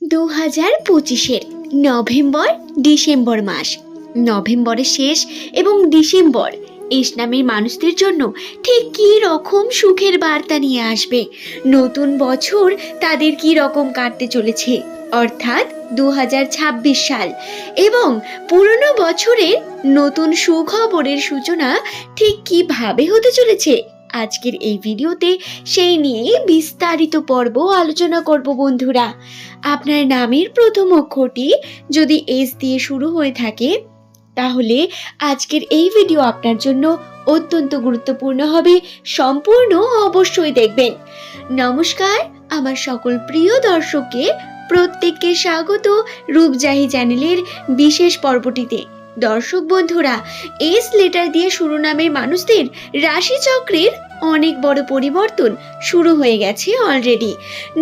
2025-এর November December মাস। নভেম্বরের শেষ এবং ডিসেম্বর এস নামের মানুষদের জন্য ঠিক কী রকম সুখের বার্তা নিয়ে আসবে, নতুন বছর তাদের কী রকম কাটতে চলেছে, অর্থাৎ 2026 সাল এবং পুরনো বছরের নতুন সুখবরের সূচনা ঠিক কিভাবে হতে চলেছে, আজকের এই ভিডিওতে সেই নিয়ে বিস্তারিত পর্ব আলোচনা করব। বন্ধুরা, আপনার নামের প্রথম অক্ষরটি যদি এস দিয়ে শুরু হয়ে থাকে তাহলে আজকের এই ভিডিও আপনার জন্য অত্যন্ত গুরুত্বপূর্ণ হবে। সম্পূর্ণ অবশ্যই দেখবেন। নমস্কার, আমার সকল প্রিয় দর্শককে প্রত্যেককে স্বাগত রূপজাহি চ্যানেলের বিশেষ পর্বটিতে। দর্শক বন্ধুরা, এস লেটার দিয়ে শুরু নামের মানুষদের রাশিচক্রের অনেক বড় পরিবর্তন শুরু হয়ে গেছে অলরেডি।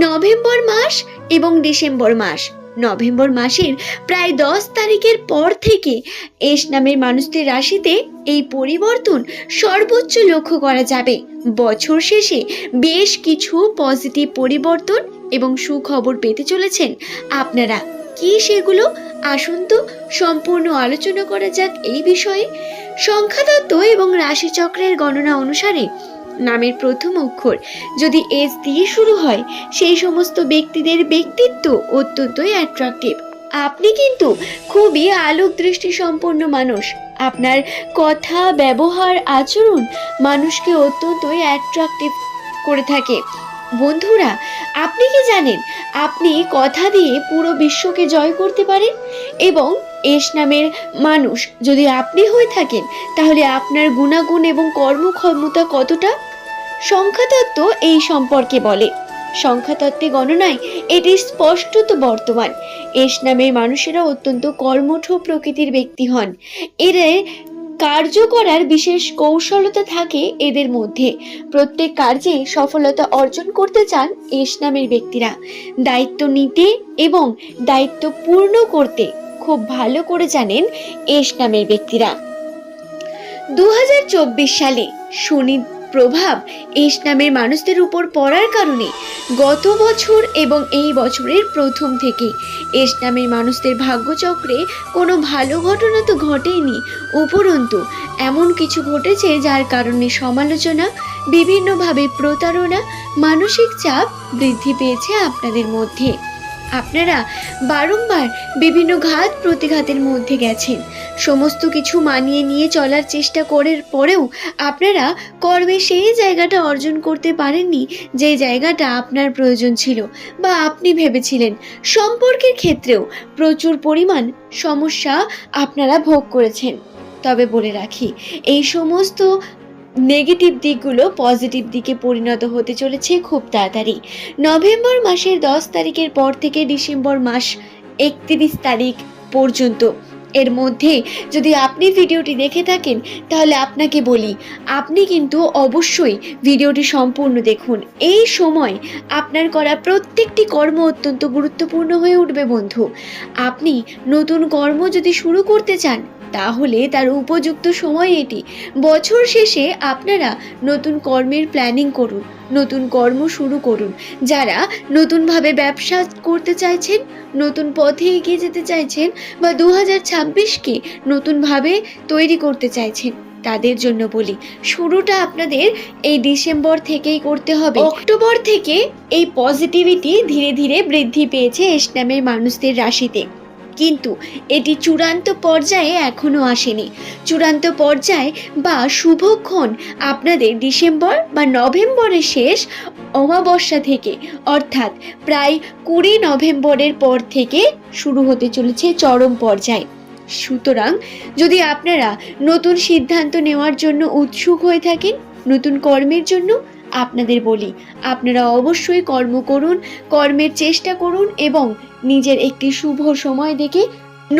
নভেম্বর মাস এবং ডিসেম্বর মাস, নভেম্বর মাসের প্রায় 10 তারিখের পর থেকে এস নামের মানুষদের রাশিতে এই পরিবর্তন সর্বোচ্চ লক্ষ্য করা যাবে। বছর শেষে বেশ কিছু পজিটিভ পরিবর্তন এবং সুখবর পেতে চলেছেন আপনারা। কি সেগুলো, আসুন তো সম্পূর্ণ আলোচনা করা যাক এই বিষয়ে। সংখ্যাতত্ত্ব এবং রাশিচক্রের গণনা অনুসারে নামের প্রথম অক্ষর যদি এস দিয়ে শুরু হয় সেই সমস্ত ব্যক্তিদের ব্যক্তিত্ব অত্যন্তই অ্যাট্রাকটিভ। আপনি কিন্তু খুবই আলোক দৃষ্টি সম্পন্ন মানুষ। আপনার কথা, ব্যবহার, আচরণ মানুষকে অত্যন্তই অ্যাট্রাকটিভ করে থাকে। বন্ধুরা, আপনি কি জানেন আপনি কথা দিয়ে পুরো বিশ্বকে জয় করতে পারেন? এবং এস নামের মানুষ যদি আপনি হয়ে থাকেন তাহলে আপনার গুণাগুণ এবং কর্মক্ষমতা কতটা? সংখ্যাতত্ত্ব এই সম্পর্কে বলে। সংখ্যাতত্ত্বে গণনায় এটি স্পষ্টত বর্তমান। এস নামের মানুষেরা অত্যন্ত কর্মঠ প্রকৃতির ব্যক্তি হন। এদের কার্য করার বিশেষ কৌশলতা থাকে এদের মধ্যে। প্রত্যেক কার্যে সফলতা অর্জন করতে চান এস নামের ব্যক্তিরা। দায়িত্ব নিতে এবং দায়িত্ব পূর্ণ করতে খুব ভালো করে জানেন এস নামের ব্যক্তিরা। 2024 সালে শনি প্রভাব এস নামের মানুষদের উপর পড়ার কারণে গত বছর এবং এই বছরের প্রথম থেকে এস নামের মানুষদের ভাগ্যচক্রে কোনো ভালো ঘটনা তো ঘটেনি, উপরন্তু এমন কিছু ঘটেছে যার কারণে সমালোচনা, বিভিন্নভাবে প্রতারণা, মানসিক চাপ বৃদ্ধি পেয়েছে আপনাদের মধ্যে। আপনারা বারংবার বিভিন্ন ঘাত প্রতিঘাতের মধ্যে গেছেন। সমস্ত কিছু মানিয়ে নিয়ে চলার চেষ্টা করার পরেও আপনারা কর্মে সেই জায়গাটা অর্জন করতে পারেননি যে জায়গাটা আপনার প্রয়োজন ছিল বা আপনি ভেবেছিলেন। সম্পর্কের ক্ষেত্রেও প্রচুর পরিমাণ সমস্যা আপনারা ভোগ করেছেন। তবে বলে রাখি, এই সমস্ত নেগেটিভ দিকগুলো পজিটিভ দিকে পরিণত হতে চলেছে খুব তাড়াতাড়ি। নভেম্বর মাসের 10 তারিখের পর থেকে ডিসেম্বর মাস 31 তারিখ পর্যন্ত এর মধ্যে যদি আপনি ভিডিওটি দেখে থাকেন তাহলে আপনাকে বলি, আপনি কিন্তু অবশ্যই ভিডিওটি সম্পূর্ণ দেখুন। এই সময় আপনার করা প্রত্যেকটি কর্ম অত্যন্ত গুরুত্বপূর্ণ হয়ে উঠবে বন্ধু। আপনি নতুন কর্ম যদি শুরু করতে চান তাহলে তার উপযুক্ত সময় এটি। বছর শেষে আপনারা নতুন কর্মের প্ল্যানিং করুন, নতুন কর্ম শুরু করুন। যারা নতুনভাবে ব্যবসা করতে চাইছেন, নতুন পথে এগিয়ে যেতে চাইছেন বা 2026কে নতুনভাবে তৈরি করতে চাইছেন, তাদের জন্য বলি শুরুটা আপনাদের এই ডিসেম্বর থেকেই করতে হবে। অক্টোবর থেকে এই পজিটিভিটি ধীরে ধীরে বৃদ্ধি পেয়েছে এস নামের মানুষদের রাশিতে, কিন্তু এটি চূড়ান্ত পর্যায়ে এখনো আসেনি। চূড়ান্ত পর্যায়ে বা শুভক্ষণ আপনাদের ডিসেম্বর বা নভেম্বরের শেষ অমাবস্যা থেকে, অর্থাৎ প্রায় 20 নভেম্বরের পর থেকে শুরু হতে চলেছে চরম পর্যায়ে। সুতরাং যদি আপনারা নতুন সিদ্ধান্ত নেওয়ার জন্য উৎসুক হয়ে থাকেন, নতুন কর্মের জন্য, আপনাদের বলি আপনারা অবশ্যই কর্ম করুন, কর্মের চেষ্টা করুন এবং নিজের একটি শুভ সময় দেখে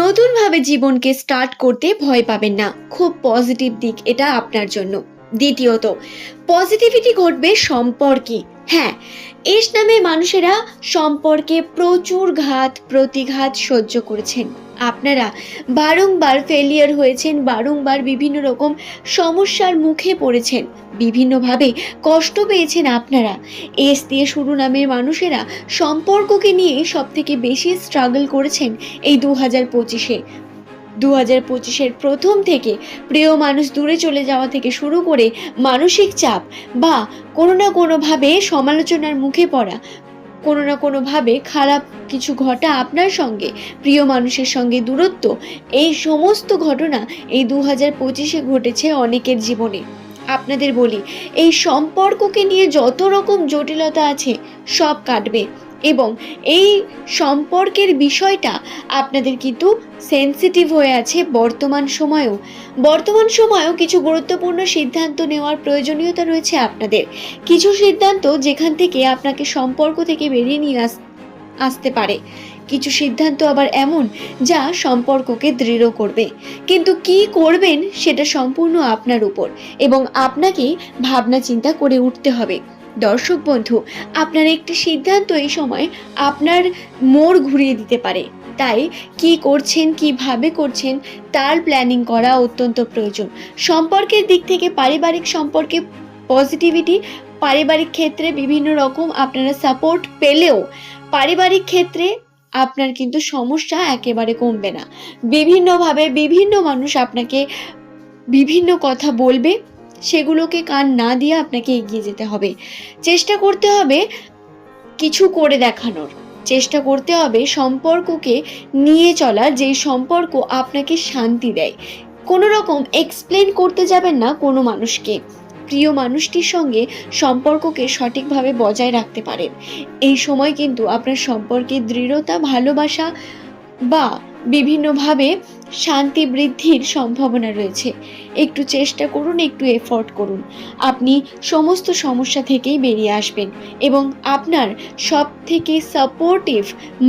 নতুনভাবে জীবনকে স্টার্ট করতে ভয় পাবেন না। খুব পজিটিভ দিক এটা আপনার জন্য। দ্বিতীয়ত, পজিটিভিটি ঘটবে সম্পর্কে। হ্যাঁ, এস নামে মানুষেরা সম্পর্কে প্রচুর ঘাত প্রতিঘাত সহ্য করেছেন। আপনারা বারংবার ফেলিয়ার হয়েছেন, বারংবার বিভিন্ন রকম সমস্যার মুখে পড়েছেন, বিভিন্নভাবে কষ্ট পেয়েছেন আপনারা। এস দিয়ে শুরু নামের মানুষেরা সম্পর্ককে নিয়ে সব থেকে বেশি স্ট্রাগল করেছেন এই 2025-এর প্রথম থেকে। প্রিয় মানুষ দূরে চলে যাওয়া থেকে শুরু করে মানসিক চাপ বা কোনো না কোনোভাবে সমালোচনার মুখে পড়া, কোনো না কোনোভাবে খারাপ কিছু ঘটা আপনার সঙ্গে, প্রিয় মানুষের সঙ্গে দূরত্ব, এই সমস্ত ঘটনা এই 2025-এ ঘটেছে অনেকের জীবনে। আপনাদের বলি, এই সম্পর্ককে নিয়ে যত রকম জটিলতা আছে সব কাটবে, এবং এই সম্পর্কের বিষয়টা আপনাদের কিন্তু সেনসিটিভ হয়ে আছে বর্তমান সময়েও কিছু গুরুত্বপূর্ণ সিদ্ধান্ত নেওয়ার প্রয়োজনীয়তা রয়েছে আপনাদের। কিছু সিদ্ধান্ত যেখান থেকে আপনাকে সম্পর্ক থেকে বেরিয়ে নিয়ে আসতে পারে, কিছু সিদ্ধান্ত আবার এমন যা সম্পর্ককে দৃঢ় করবে। কিন্তু কি করবেন সেটা সম্পূর্ণ আপনার উপর, এবং আপনাকে ভাবনা চিন্তা করে উঠতে হবে। দর্শক বন্ধু, আপনার একটি সিদ্ধান্ত এই সময় আপনার মোড় ঘুরিয়ে দিতে পারে। তাই কি করছেন, কিভাবে করছেন তার প্ল্যানিং করা অত্যন্ত প্রয়োজন। সম্পর্কের দিক থেকে পারিবারিক সম্পর্কে পজিটিভিটি, পারিবারিক ক্ষেত্রে বিভিন্ন রকম আপনারা সাপোর্ট পেলেও পারিবারিক ক্ষেত্রে আপনার কিন্তু সমস্যা একেবারে কমবে না। বিভিন্নভাবে বিভিন্ন মানুষ আপনাকে বিভিন্ন কথা বলবে, সেগুলোকে কান না দিয়ে আপনাকে এগিয়ে যেতে হবে। চেষ্টা করতে হবে কিছু করে দেখানোর, চেষ্টা করতে হবে সম্পর্ককে নিয়ে চলার, যেই সম্পর্ক আপনাকে শান্তি দেয়। কোনো রকম এক্সপ্লেন করতে যাবেন না কোনো মানুষকে। প্রিয় মানুষটির সঙ্গে সম্পর্ককে সঠিকভাবে বজায় রাখতে পারেন। এই সময় কিন্তু আপনার সম্পর্কের দৃঢ়তা, ভালোবাসা বা বিভিন্নভাবে শান্তি বৃদ্ধির সম্ভাবনা রয়েছে। একটু চেষ্টা করুন, একটু এফোর্ট করুন, আপনি সমস্ত সমস্যা থেকেই বেরিয়ে আসবেন, এবং আপনার সব থেকে সাপোর্টিভ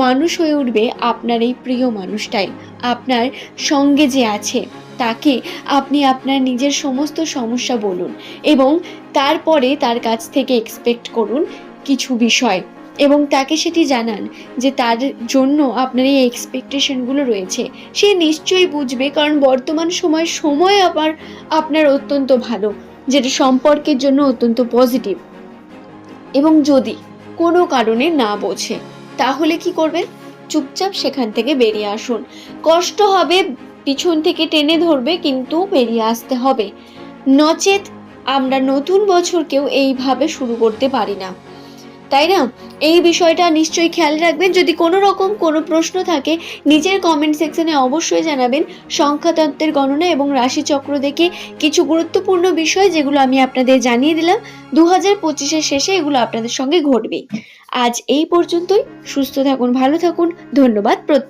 মানুষ হয়ে উঠবে আপনার এই প্রিয় মানুষটাই। আপনার সঙ্গে যে আছে তাকে আপনি আপনার নিজের সমস্ত সমস্যা বলুন, এবং তারপরে তার কাছ থেকে এক্সপেক্ট করুন কিছু বিষয়, এবং তাকে সেটি জানান যে তার জন্য আপনার এই এক্সপেকটেশনগুলো রয়েছে। সে নিশ্চয়ই বুঝবে, কারণ বর্তমান সময় আবার আপনার অত্যন্ত ভালো, যেটা সম্পর্কের জন্য অত্যন্ত পজিটিভ। এবং যদি কোনো কারণে না বোঝে তাহলে কি করবেন? চুপচাপ সেখান থেকে বেরিয়ে আসুন। কষ্ট হবে, পিছন থেকে টেনে ধরবে, কিন্তু বেরিয়ে আসতে হবে। নচেত আমরা নতুন বছরকেও এইভাবে শুরু করতে পারি না, তাই না? এই বিষয়টা নিশ্চয়ই খেয়াল রাখবেন। যদি কোনো রকম কোনো প্রশ্ন থাকে নিজের কমেন্ট সেকশনে অবশ্যই জানাবেন। সংখ্যাতত্ত্বের গণনা এবং রাশিচক্র দেখে কিছু গুরুত্বপূর্ণ বিষয় যেগুলো আমি আপনাদের জানিয়ে দিলাম, 2025-এর শেষে এগুলো আপনাদের সঙ্গে ঘটবে। আজ এই পর্যন্তই। সুস্থ থাকুন, ভালো থাকুন। ধন্যবাদ প্রত্যেক।